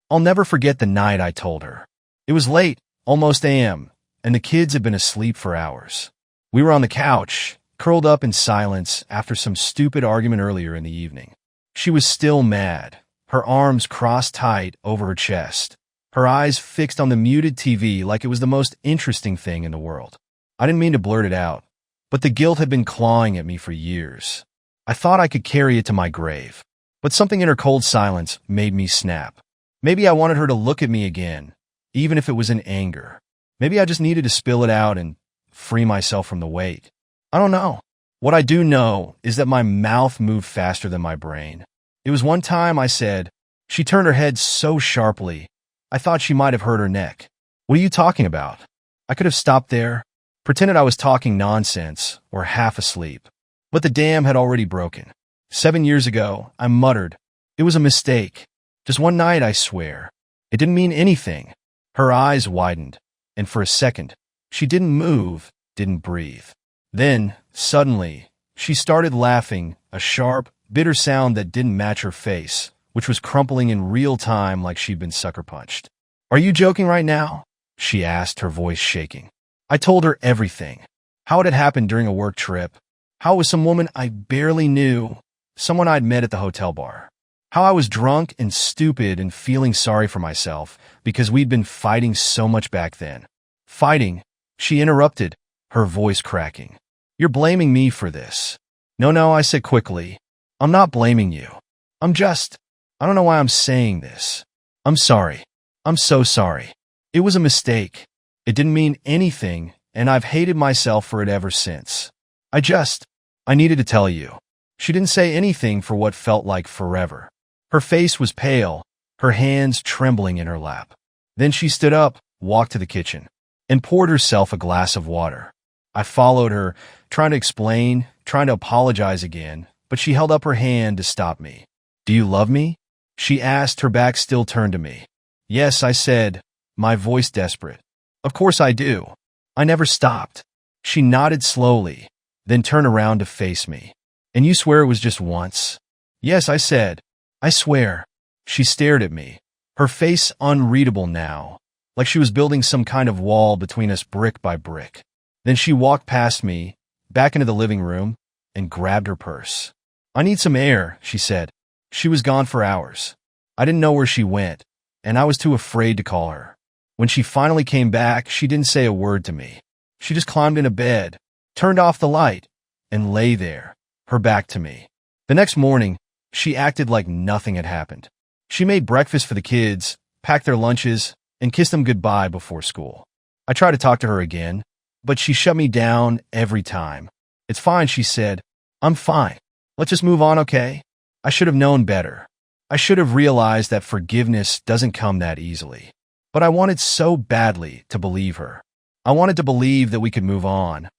I'll never forget the night I told her. It was late, almost a.m., and the kids had been asleep for hours. We were on the couch, curled up in silence after some stupid argument earlier in the evening. She was still mad, her arms crossed tight over her chest, her eyes fixed on the muted TV like it was the most interesting thing in the world. I didn't mean to blurt it out, but the guilt had been clawing at me for years. I thought I could carry it to my grave, but something in her cold silence made me snap. Maybe I wanted her to look at me again, even if it was in anger. Maybe I just needed to spill it out and free myself from the weight. I don't know. What I do know is that my mouth moved faster than my brain. It was one time I said, she turned her head so sharply, I thought she might have hurt her neck. What are you talking about? I could have stopped there, pretended I was talking nonsense or half asleep. But the dam had already broken. 7 years ago, I muttered, it was a mistake. Just one night, I swear. It didn't mean anything. Her eyes widened, and for a second, she didn't move, didn't breathe. Then, suddenly, she started laughing, a sharp, bitter sound that didn't match her face, which was crumpling in real time like she'd been sucker punched. Are you joking right now? She asked, her voice shaking. I told her everything. How it had happened during a work trip. How it was some woman I barely knew, someone I'd met at the hotel bar. How I was drunk and stupid and feeling sorry for myself because we'd been fighting so much back then. Fighting? She interrupted, her voice cracking. You're blaming me for this. No, I said quickly. I'm not blaming you. I don't know why I'm saying this. I'm sorry. I'm so sorry. It was a mistake. It didn't mean anything, and I've hated myself for it ever since. I needed to tell you. She didn't say anything for what felt like forever. Her face was pale, her hands trembling in her lap. Then she stood up, walked to the kitchen, and poured herself a glass of water. I followed her, trying to explain, trying to apologize again, but she held up her hand to stop me. Do you love me? She asked, her back still turned to me. Yes, I said, my voice desperate. Of course I do. I never stopped. She nodded slowly, then turned around to face me. And you swear it was just once? Yes, I said. I swear. She stared at me, her face unreadable now, like she was building some kind of wall between us brick by brick. Then she walked past me, back into the living room, and grabbed her purse. I need some air, she said. She was gone for hours. I didn't know where she went, and I was too afraid to call her. When she finally came back, she didn't say a word to me. She just climbed into bed, turned off the light, and lay there, her back to me. The next morning, she acted like nothing had happened. She made breakfast for the kids, packed their lunches, and kissed them goodbye before school. I tried to talk to her again, but she shut me down every time. It's fine, she said. I'm fine. Let's just move on, okay? I should have known better. I should have realized that forgiveness doesn't come that easily. But I wanted so badly to believe her. I wanted to believe that we could move on,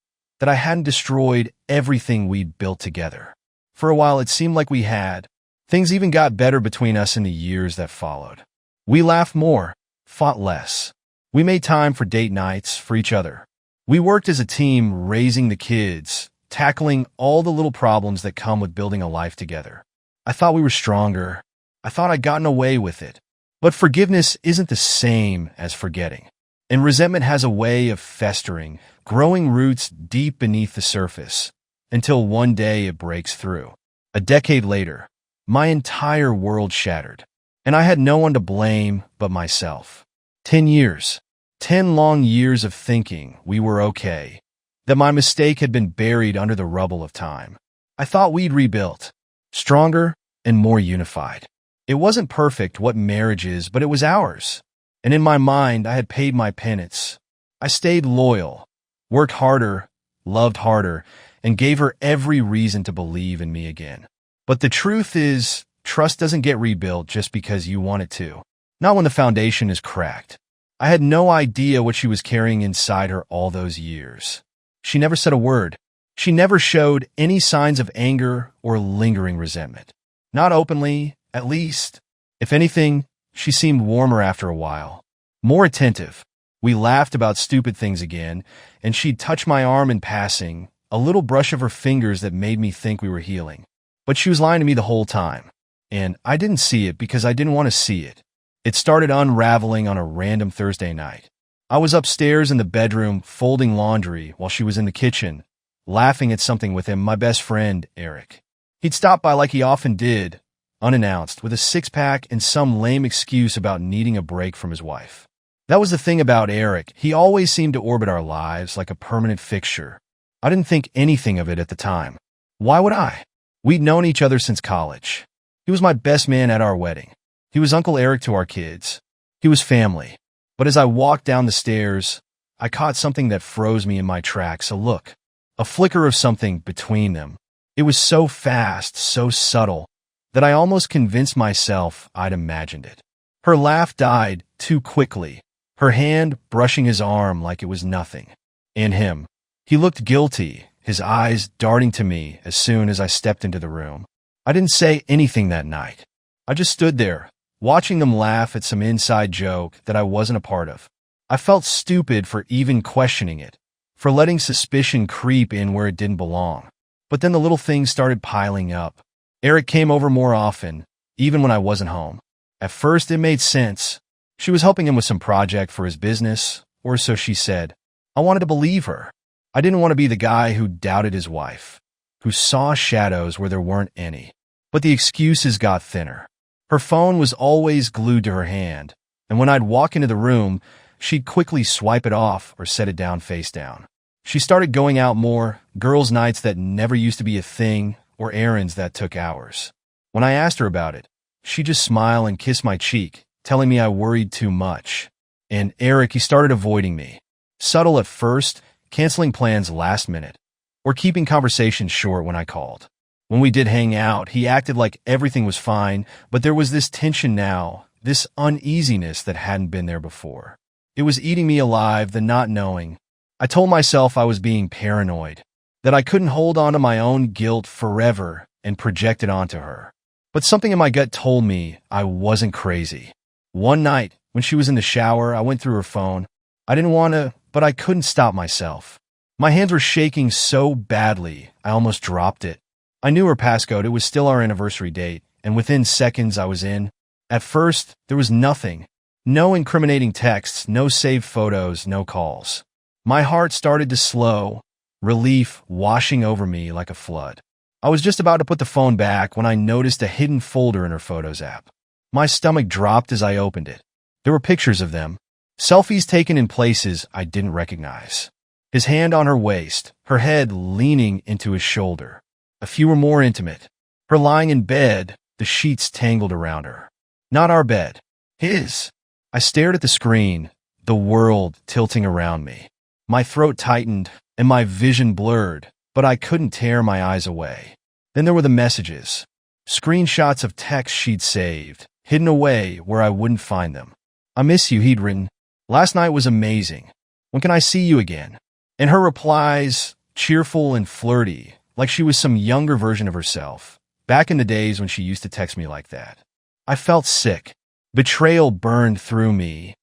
that I hadn't destroyed everything we'd built together. For a while, it seemed like we had. Things even got better between us in the years that followed. We laughed more, fought less. We made time for date nights, for each other. We worked as a team, raising the kids, tackling all the little problems that come with building a life together. I thought we were stronger. I thought I'd gotten away with it. But forgiveness isn't the same as forgetting. And resentment has a way of festering, growing roots deep beneath the surface, until one day it breaks through. A decade later, my entire world shattered, and I had no one to blame but myself. 10 years. 10 long years of thinking we were okay, that my mistake had been buried under the rubble of time. I thought we'd rebuilt, stronger and more unified. It wasn't perfect what marriage is, but it was ours. And in my mind, I had paid my penance. I stayed loyal, worked harder, loved harder, and gave her every reason to believe in me again. But the truth is, trust doesn't get rebuilt just because you want it to. Not when the foundation is cracked. I had no idea what she was carrying inside her all those years. She never said a word. She never showed any signs of anger or lingering resentment. Not openly, at least. If anything, she seemed warmer after a while. More attentive. We laughed about stupid things again, and she'd touch my arm in passing, a little brush of her fingers that made me think we were healing. But she was lying to me the whole time. And I didn't see it because I didn't want to see it. It started unraveling on a random Thursday night. I was upstairs in the bedroom folding laundry while she was in the kitchen, laughing at something with him, my best friend, Eric. He'd stopped by like he often did, unannounced, with a six-pack and some lame excuse about needing a break from his wife. That was the thing about Eric. He always seemed to orbit our lives like a permanent fixture. I didn't think anything of it at the time. Why would I? We'd known each other since college. He was my best man at our wedding. He was Uncle Eric to our kids. He was family. But as I walked down the stairs, I caught something that froze me in my tracks, a look, a flicker of something between them. It was so fast, so subtle, that I almost convinced myself I'd imagined it. Her laugh died too quickly, her hand brushing his arm like it was nothing. And him. He looked guilty, his eyes darting to me as soon as I stepped into the room. I didn't say anything that night. I just stood there, watching them laugh at some inside joke that I wasn't a part of. I felt stupid for even questioning it, for letting suspicion creep in where it didn't belong. But then the little things started piling up. Eric came over more often, even when I wasn't home. At first, it made sense. She was helping him with some project for his business, or so she said. I wanted to believe her. I didn't want to be the guy who doubted his wife, who saw shadows where there weren't any. But the excuses got thinner. Her phone was always glued to her hand, and when I'd walk into the room, she'd quickly swipe it off or set it down face down. She started going out more, girls' nights that never used to be a thing, or errands that took hours. When I asked her about it, she'd just smile and kiss my cheek, telling me I worried too much. And Eric, he started avoiding me. Subtle at first, canceling plans last minute, or keeping conversations short when I called. When we did hang out, he acted like everything was fine, but there was this tension now, this uneasiness that hadn't been there before. It was eating me alive, the not knowing. I told myself I was being paranoid, that I couldn't hold on to my own guilt forever and project it onto her. But something in my gut told me I wasn't crazy. One night, when she was in the shower, I went through her phone. I didn't want to, but I couldn't stop myself. My hands were shaking so badly, I almost dropped it. I knew her passcode. It was still our anniversary date, and within seconds I was in. At first, there was nothing. No incriminating texts, no saved photos, no calls. My heart started to slow, relief washing over me like a flood. I was just about to put the phone back when I noticed a hidden folder in her Photos app. My stomach dropped as I opened it. There were pictures of them, selfies taken in places I didn't recognize. His hand on her waist, her head leaning into his shoulder. A few were more intimate. Her lying in bed, the sheets tangled around her. Not our bed. His. I stared at the screen, the world tilting around me. My throat tightened and my vision blurred, but I couldn't tear my eyes away. Then there were the messages. Screenshots of texts she'd saved, hidden away where I wouldn't find them. I miss you, he'd written. Last night was amazing. When can I see you again? And her replies, cheerful and flirty, like she was some younger version of herself, back in the days when she used to text me like that. I felt sick. Betrayal burned through me,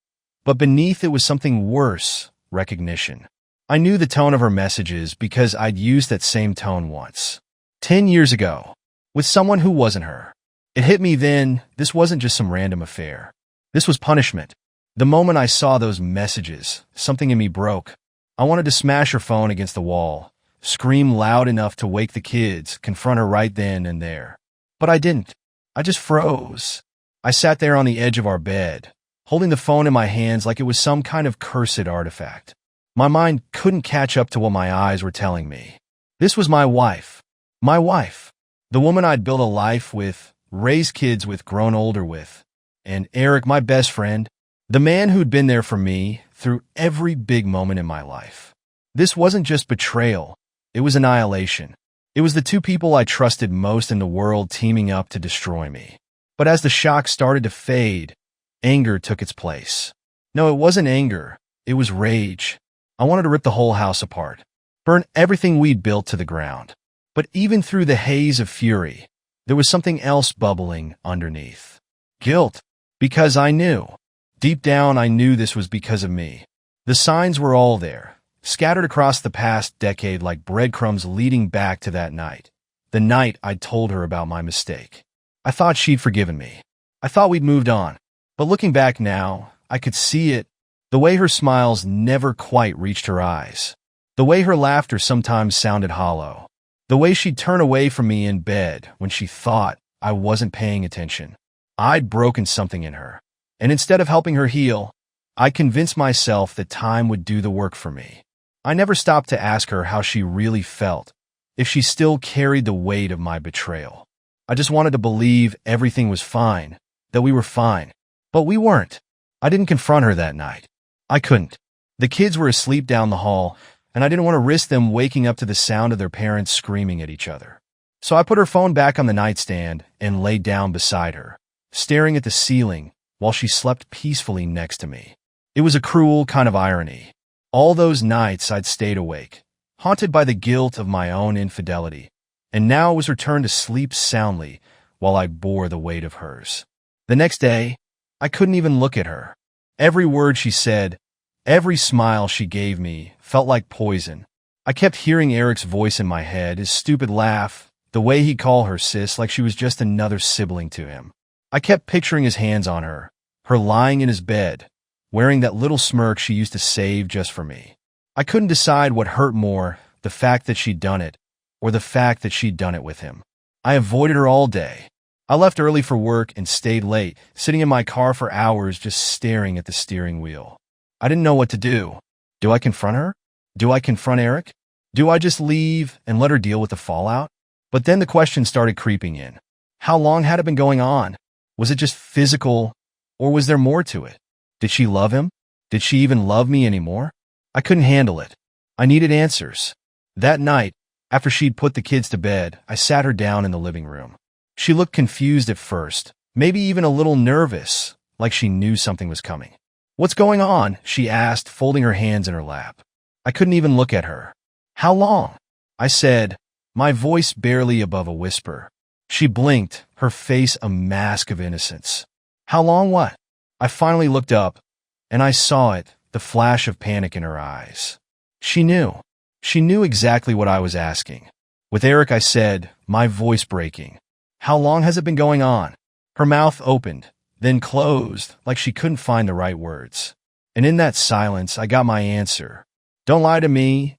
but beneath it was something worse, recognition. I knew the tone of her messages because I'd used that same tone once. 10 years ago, with someone who wasn't her. It hit me then, this wasn't just some random affair. This was punishment. The moment I saw those messages, something in me broke. I wanted to smash her phone against the wall, scream loud enough to wake the kids, confront her right then and there. But I didn't. I just froze. I sat there on the edge of our bed, holding the phone in my hands like it was some kind of cursed artifact. My mind couldn't catch up to what my eyes were telling me. This was my wife. My wife. The woman I'd built a life with, raised kids with, grown older with. And Eric, my best friend, the man who'd been there for me through every big moment in my life. This wasn't just betrayal. It was annihilation. It was the two people I trusted most in the world teaming up to destroy me. But as the shock started to fade, anger took its place. No, it wasn't anger. It was rage. I wanted to rip the whole house apart, burn everything we'd built to the ground. But even through the haze of fury, there was something else bubbling underneath. Guilt. Because I knew. Deep down, I knew this was because of me. The signs were all there, scattered across the past decade like breadcrumbs leading back to that night. The night I'd told her about my mistake. I thought she'd forgiven me. I thought we'd moved on. But looking back now, I could see it. The way her smiles never quite reached her eyes. The way her laughter sometimes sounded hollow. The way she'd turn away from me in bed when she thought I wasn't paying attention. I'd broken something in her. And instead of helping her heal, I convinced myself that time would do the work for me. I never stopped to ask her how she really felt, if she still carried the weight of my betrayal. I just wanted to believe everything was fine, that we were fine. But we weren't. I didn't confront her that night. I couldn't. The kids were asleep down the hall, and I didn't want to risk them waking up to the sound of their parents screaming at each other. So I put her phone back on the nightstand and lay down beside her, staring at the ceiling while she slept peacefully next to me. It was a cruel kind of irony. All those nights I'd stayed awake, haunted by the guilt of my own infidelity, and now was returned to sleep soundly while I bore the weight of hers. The next day, I couldn't even look at her. Every word she said, every smile she gave me felt like poison. I kept hearing Eric's voice in my head, his stupid laugh, the way he'd call her sis like she was just another sibling to him. I kept picturing his hands on her lying in his bed, wearing that little smirk she used to save just for me. I couldn't decide what hurt more, the fact that she'd done it, or the fact that she'd done it with him. I avoided her all day. I left early for work and stayed late, sitting in my car for hours just staring at the steering wheel. I didn't know what to do. Do I confront her? Do I confront Eric? Do I just leave and let her deal with the fallout? But then the question started creeping in. How long had it been going on? Was it just physical, or was there more to it? Did she love him? Did she even love me anymore? I couldn't handle it. I needed answers. That night, after she'd put the kids to bed, I sat her down in the living room. She looked confused at first, maybe even a little nervous, like she knew something was coming. "What's going on?" she asked, folding her hands in her lap. I couldn't even look at her. "How long?" I said, my voice barely above a whisper. She blinked, her face a mask of innocence. "How long what?" I finally looked up, and I saw it, the flash of panic in her eyes. She knew. She knew exactly what I was asking. With Eric, I said, my voice breaking, "How long has it been going on?" Her mouth opened, then closed, like she couldn't find the right words. And in that silence, I got my answer. "Don't lie to me,"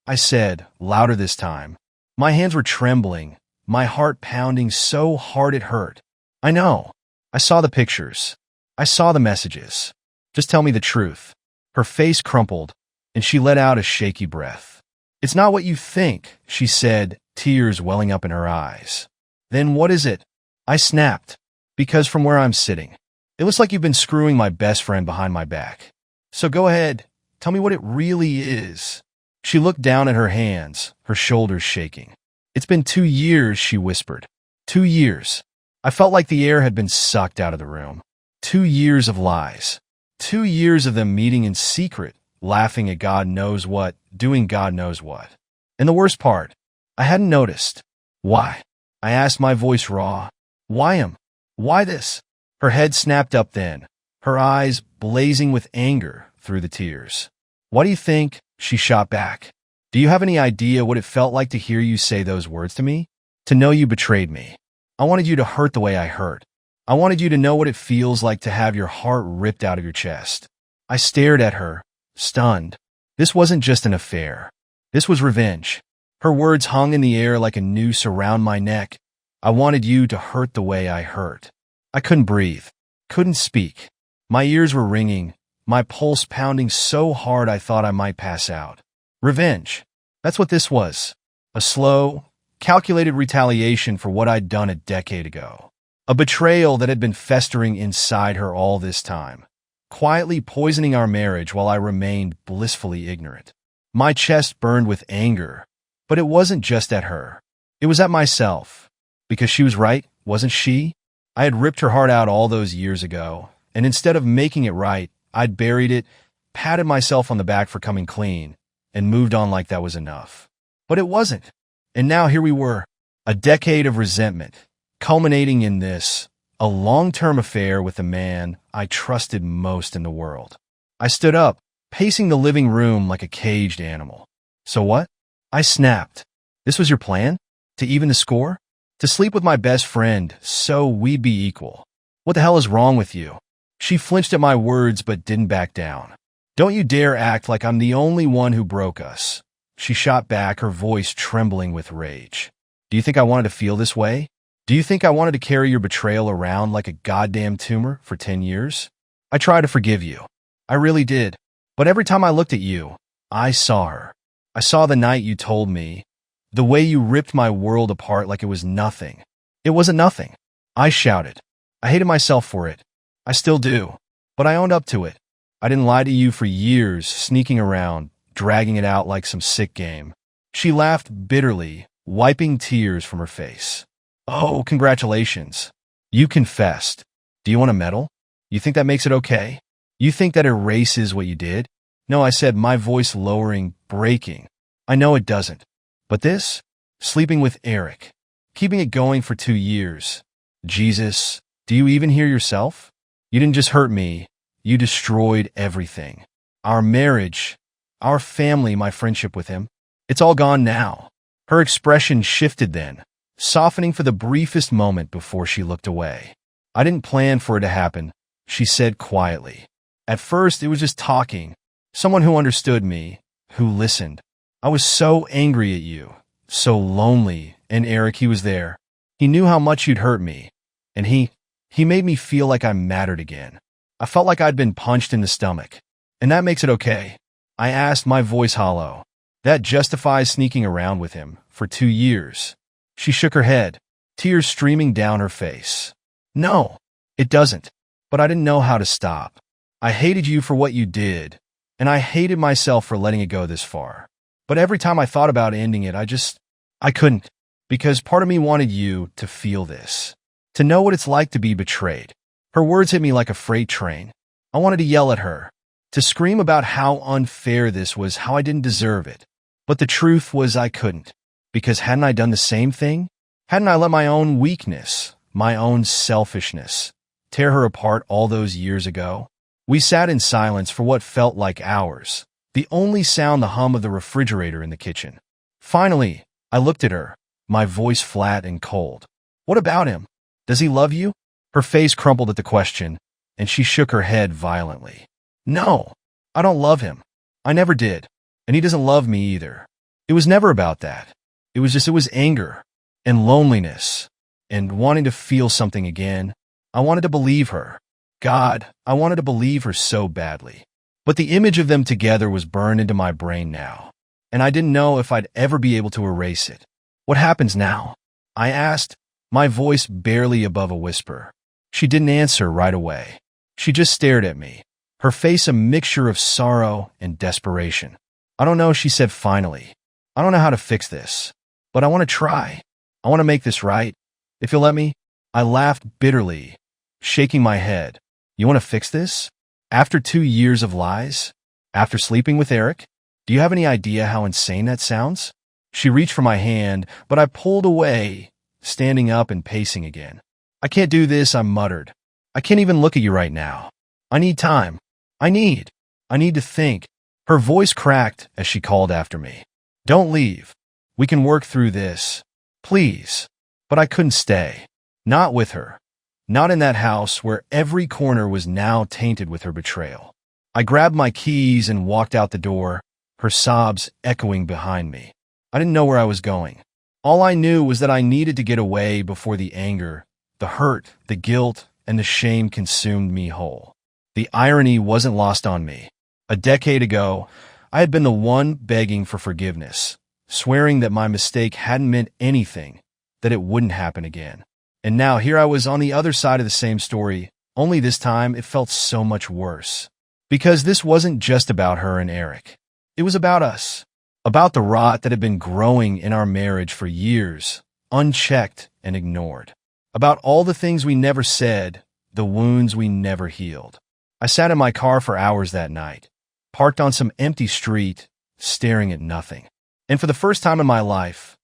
I said, louder this time. My hands were trembling, my heart pounding so hard it hurt. "I know. I saw the pictures. I saw the messages. Just tell me the truth." Her face crumpled, and she let out a shaky breath. "It's not what you think," she said, tears welling up in her eyes. "Then what is it?" I snapped. "Because from where I'm sitting, it looks like you've been screwing my best friend behind my back. So go ahead, tell me what it really is." She looked down at her hands, her shoulders shaking. "It's been 2 years," she whispered. 2 years. I felt like the air had been sucked out of the room. 2 years of lies. 2 years of them meeting in secret, laughing at God knows what, doing God knows what. And the worst part, I hadn't noticed. "Why?" I asked, my voice raw. "Why him? Why this?" Her head snapped up then, her eyes blazing with anger through the tears. "What do you think?" she shot back. "Do you have any idea what it felt like to hear you say those words to me? To know you betrayed me. I wanted you to hurt the way I hurt. I wanted you to know what it feels like to have your heart ripped out of your chest." I stared at her, stunned. This wasn't just an affair. This was revenge. Her words hung in the air like a noose around my neck. "I wanted you to hurt the way I hurt." I couldn't breathe, couldn't speak. My ears were ringing, my pulse pounding so hard I thought I might pass out. Revenge. That's what this was. A slow, calculated retaliation for what I'd done a decade ago. A betrayal that had been festering inside her all this time, quietly poisoning our marriage while I remained blissfully ignorant. My chest burned with anger, but it wasn't just at her. It was at myself. Because she was right, wasn't she? I had ripped her heart out all those years ago, and instead of making it right, I'd buried it, patted myself on the back for coming clean, and moved on like that was enough. But it wasn't. And now here we were, a decade of resentment, culminating in this, a long-term affair with the man I trusted most in the world. I stood up, pacing the living room like a caged animal. "So what?" I snapped. "This was your plan? To even the score? To sleep with my best friend so we'd be equal? What the hell is wrong with you?" She flinched at my words but didn't back down. Don't you dare act like I'm the only one who broke us. She shot back, her voice trembling with rage. Do you think I wanted to feel this way? Do you think I wanted to carry your betrayal around like a goddamn tumor for 10 years? I tried to forgive you. I really did. But every time I looked at you, I saw her. I saw the night you told me, the way you ripped my world apart like it was nothing. It wasn't nothing. I shouted. I hated myself for it. I still do. But I owned up to it. I didn't lie to you for years, sneaking around, dragging it out like some sick game. She laughed bitterly, wiping tears from her face. Oh, congratulations. You confessed. Do you want a medal? You think that makes it okay? You think that erases what you did? No, I said, my voice lowering, breaking. I know it doesn't. But this? Sleeping with Eric. Keeping it going for 2 years. Jesus, do you even hear yourself? You didn't just hurt me. You destroyed everything. Our marriage, our family, my friendship with him. It's all gone now. Her expression shifted then, softening for the briefest moment before she looked away. I didn't plan for it to happen, she said quietly. At first, it was just talking. Someone who understood me, who listened. I was so angry at you, so lonely, and Eric, he was there. He knew how much you'd hurt me, and he made me feel like I mattered again. I felt like I'd been punched in the stomach. And that makes it okay. I asked, my voice hollow. That justifies sneaking around with him for 2 years. She shook her head, tears streaming down her face. No, it doesn't. But I didn't know how to stop. I hated you for what you did, and I hated myself for letting it go this far. But every time I thought about ending it, I couldn't, because part of me wanted you to feel this, to know what it's like to be betrayed. Her words hit me like a freight train. I wanted to yell at her, to scream about how unfair this was, how I didn't deserve it. But the truth was I couldn't, because hadn't I done the same thing? Hadn't I let my own weakness, my own selfishness, tear her apart all those years ago? We sat in silence for what felt like hours, the only sound the hum of the refrigerator in the kitchen. Finally, I looked at her, my voice flat and cold. What about him? Does he love you? Her face crumpled at the question, and she shook her head violently. No, I don't love him. I never did, and he doesn't love me either. It was never about that. It was anger, and loneliness, and wanting to feel something again. I wanted to believe her. God, I wanted to believe her so badly. But the image of them together was burned into my brain now, and I didn't know if I'd ever be able to erase it. What happens now? I asked, my voice barely above a whisper. She didn't answer right away. She just stared at me, her face a mixture of sorrow and desperation. I don't know, she said finally. I don't know how to fix this, but I want to try. I want to make this right. If you'll let me. I laughed bitterly, shaking my head. You want to fix this? After 2 years of lies? After sleeping with Eric? Do you have any idea how insane that sounds? She reached for my hand, but I pulled away, standing up and pacing again. I can't do this, I muttered. I can't even look at you right now. I need time. I need to think. Her voice cracked as she called after me. Don't leave. We can work through this. Please. But I couldn't stay. Not with her. Not in that house where every corner was now tainted with her betrayal. I grabbed my keys and walked out the door, her sobs echoing behind me. I didn't know where I was going. All I knew was that I needed to get away before the anger, the hurt, the guilt, and the shame consumed me whole. The irony wasn't lost on me. A decade ago, I had been the one begging for forgiveness, swearing that my mistake hadn't meant anything, that it wouldn't happen again. And now here I was on the other side of the same story, only this time it felt so much worse. Because this wasn't just about her and Eric. It was about us. About the rot that had been growing in our marriage for years, unchecked and ignored. About all the things we never said, the wounds we never healed. I sat in my car for hours that night, parked on some empty street, staring at nothing. And for the first time in my life,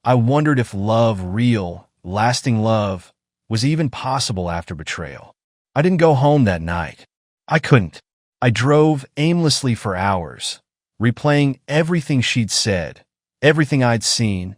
I wondered if love, real, lasting love, was even possible after betrayal. I didn't go home that night. I couldn't. I drove aimlessly for hours, replaying everything she'd said, everything I'd seen,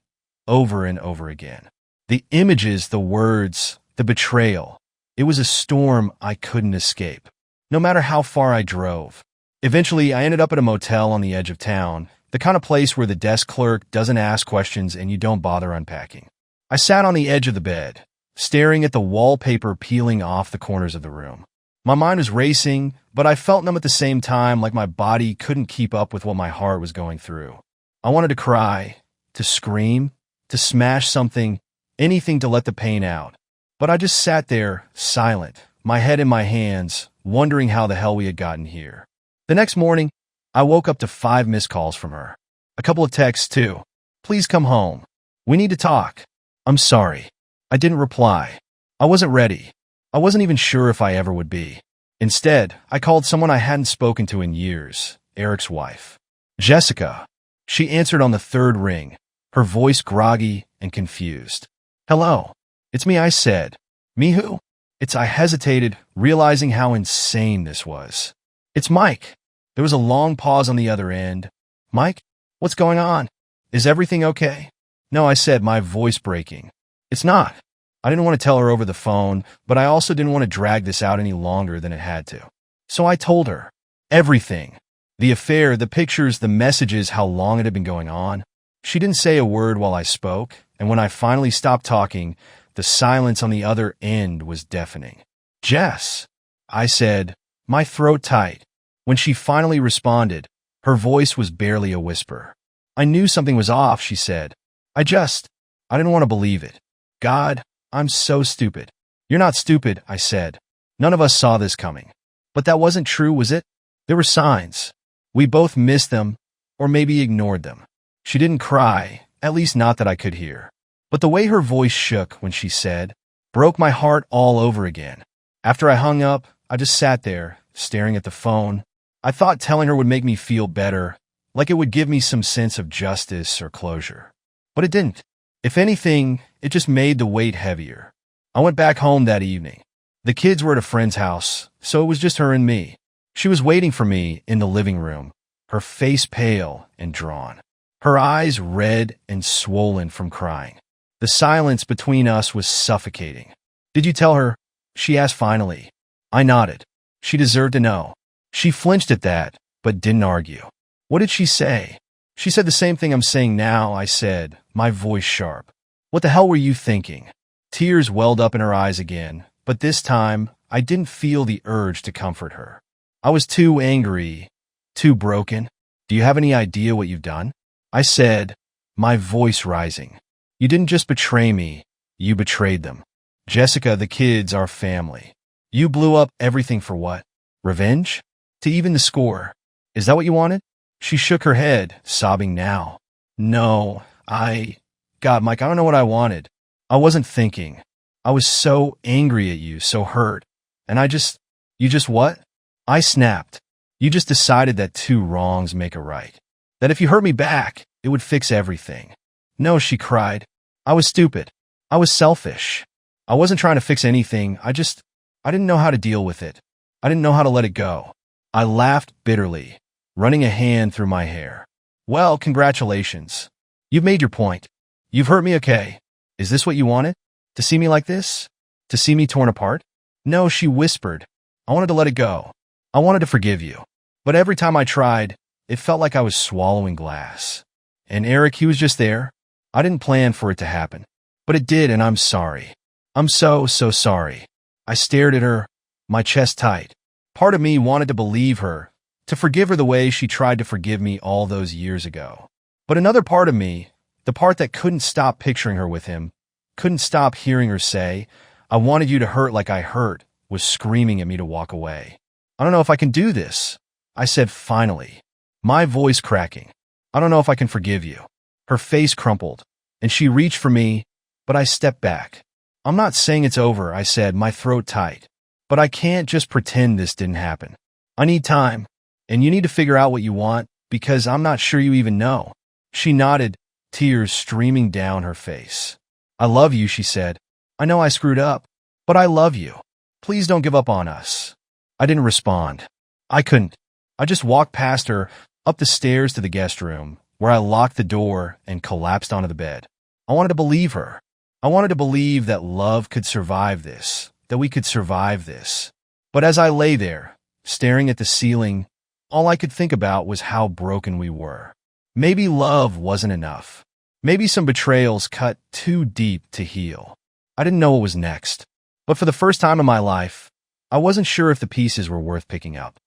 over and over again. The images, the words, the betrayal. It was a storm I couldn't escape. no matter how far I drove. Eventually, I ended up at a motel on the edge of town, the kind of place where the desk clerk doesn't ask questions and you don't bother unpacking. I sat on the edge of the bed, staring at the wallpaper peeling off the corners of the room. My mind was racing, but I felt numb at the same time, like my body couldn't keep up with what my heart was going through. I wanted to cry, to scream, to smash something, anything to let the pain out. But I just sat there, silent, my head in my hands, wondering how the hell we had gotten here. The next morning, I woke up to 5 missed calls from her. A couple of texts, too. Please come home. We need to talk. I'm sorry. I didn't reply. I wasn't ready. I wasn't even sure if I ever would be. Instead, I called someone I hadn't spoken to in years, Eric's wife. Jessica. She answered on the 3rd ring, her voice groggy and confused. Hello. It's me, I said. Me who? I hesitated, realizing how insane this was. It's Mike. There was a long pause on the other end. Mike? What's going on? Is everything okay? No, I said, my voice breaking. It's not. I didn't want to tell her over the phone, but I also didn't want to drag this out any longer than it had to. So I told her. Everything. The affair, the pictures, the messages, how long it had been going on. She didn't say a word while I spoke, and when I finally stopped talking, the silence on the other end was deafening. Jess, I said, my throat tight. When she finally responded, her voice was barely a whisper. I knew something was off, she said. I didn't want to believe it. God, I'm so stupid. You're not stupid, I said. None of us saw this coming. But that wasn't true, was it? There were signs. We both missed them, or maybe ignored them. She didn't cry, at least not that I could hear. But the way her voice shook when she said, broke my heart all over again. After I hung up, I just sat there, staring at the phone. I thought telling her would make me feel better, like it would give me some sense of justice or closure. But it didn't. If anything, it just made the weight heavier. I went back home that evening. The kids were at a friend's house, so it was just her and me. She was waiting for me in the living room, her face pale and drawn, her eyes red and swollen from crying. The silence between us was suffocating. Did you tell her? She asked finally. I nodded. She deserved to know. She flinched at that, but didn't argue. What did she say? She said the same thing I'm saying now, I said, my voice sharp. What the hell were you thinking? Tears welled up in her eyes again, but this time, I didn't feel the urge to comfort her. I was too angry, too broken. Do you have any idea what you've done? I said, my voice rising. You didn't just betray me, you betrayed them. Jessica, the kids, our family. You blew up everything for what? Revenge? To even the score. Is that what you wanted? She shook her head, sobbing now. No, God, Mike, I don't know what I wanted. I wasn't thinking. I was so angry at you, so hurt. And you just what? I snapped. You just decided that 2 wrongs make a right. That if you hurt me back, it would fix everything. No, she cried. I was stupid. I was selfish. I wasn't trying to fix anything. I didn't know how to deal with it. I didn't know how to let it go. I laughed bitterly, running a hand through my hair. Well, congratulations. You've made your point. You've hurt me, okay? Is this what you wanted? To see me like this? To see me torn apart? No, she whispered. I wanted to let it go. I wanted to forgive you. But every time I tried, it felt like I was swallowing glass. And Eric, he was just there. I didn't plan for it to happen. But it did, and I'm sorry. I'm so sorry. I stared at her, my chest tight. Part of me wanted to believe her, to forgive her the way she tried to forgive me all those years ago. But another part of me, the part that couldn't stop picturing her with him, couldn't stop hearing her say, I wanted you to hurt like I hurt, was screaming at me to walk away. I don't know if I can do this, I said finally, my voice cracking. I don't know if I can forgive you. Her face crumpled, and she reached for me, but I stepped back. I'm not saying it's over, I said, my throat tight. But I can't just pretend this didn't happen. I need time, and you need to figure out what you want, because I'm not sure you even know. She nodded, tears streaming down her face. I love you, she said. I know I screwed up, but I love you. Please don't give up on us. I didn't respond. I couldn't. I just walked past her, up the stairs to the guest room, where I locked the door and collapsed onto the bed. I wanted to believe her. I wanted to believe that love could survive this, that we could survive this. But as I lay there, staring at the ceiling. All I could think about was how broken we were. Maybe love wasn't enough. Maybe some betrayals cut too deep to heal. I didn't know what was next. But for the first time in my life, I wasn't sure if the pieces were worth picking up.